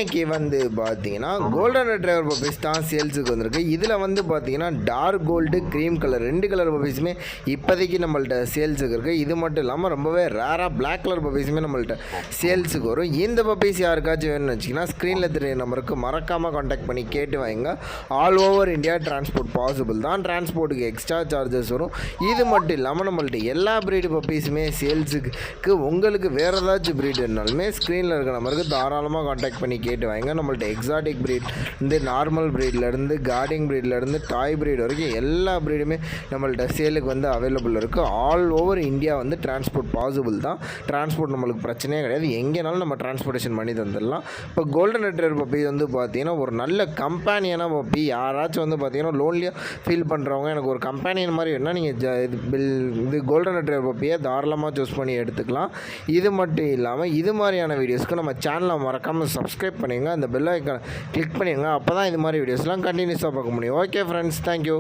இன்றைக்கி வந்து பார்த்தீங்கன்னா கோல்டன் ரெட்ரைவர் பப்பீஸ் தான் சேல்ஸுக்கு வந்திருக்கு. இதில் வந்து பார்த்தீங்கன்னா dark gold cream colour 2 colour பப்பீஸுமே இப்போதைக்கு நம்மள்ட்ட சேல்ஸுக்கு இருக்குது. இது மட்டும் இல்லாமல் ரொம்பவே ரேராக பிளாக் கலர் பப்பீஸுமே நம்மள்ட்ட சேல்ஸுக்கு வரும். இந்த பப்பீஸ் யாருக்காச்சும் வேணும்னு வச்சிங்கன்னா ஸ்க்ரீனில் தெரிய நம்பருக்கு மறக்காமல் காண்டாக்ட் பண்ணி கேட்டு வாங்க. All over India transport possible தான். டிரான்ஸ்போர்ட்டுக்கு எக்ஸ்ட்ரா சார்ஜஸ் வரும். இது மட்டும் இல்லாமல் நம்மள்ட்ட எல்லா ப்ரீடு பப்பீஸுமே சேல்ஸுக்கு உங்களுக்கு வேறு ஏதாச்சும் ப்ரீட் இருந்தாலுமே ஸ்க்ரீனில் இருக்கிற நம்பருக்கு தாராளமாக காண்டாக்ட் பண்ணி கேட்டு வாங்க. நம்மள்ட்ட எக்ஸாட்டிக் ப்ரீட் இந்த நார்மல் ப்ரீட்லேருந்து கார்டிங் ப்ரீட்லேருந்து டாய் ப்ரீட் வரைக்கும் எல்லா ப்ரீடுமே நம்மள்ட்ட சேலுக்கு வந்து அவைலபிள் இருக்குது. ஆல் ஓவர் இந்தியா வந்து டிரான்ஸ்போர்ட் பாசிபிள் தான். டிரான்ஸ்போர்ட் நம்மளுக்கு பிரச்சனையே கிடையாது. எங்கேனாலும் நம்ம டிரான்ஸ்போர்ட்டேஷன் பண்ணி தந்துடலாம். இப்போ கோல்டன் ரெட்ரைவர் பப்பி வந்து பார்த்தீங்கன்னா ஒரு நல்ல கம்பேனியனாக பப்பி. யாராச்சும் வந்து பார்த்தீங்கன்னா லோன்லியாக ஃபீல் பண்ணுறவங்க எனக்கு ஒரு கம்பேனியன் மாதிரி வேணுன்னா நீங்கள் இது கோல்டன் ரெட்ரைவர் பப்பியை தாராளமாக சூஸ் பண்ணி எடுத்துக்கலாம். இது மட்டும் இல்லாமல் இது மாதிரியான வீடியோஸ்க்கு நம்ம சேனலை மறக்காமல் சப்ஸ்கிரைப் பண்ணிடுங்க. அந்த பெல் ஐக்கானை கிளிக் பண்ணிடுங்க. அப்போ தான் இது மாதிரி வீடியோஸ்லாம் கண்டினியூஸாக பார்க்க முடியும். Okay friends, thank you.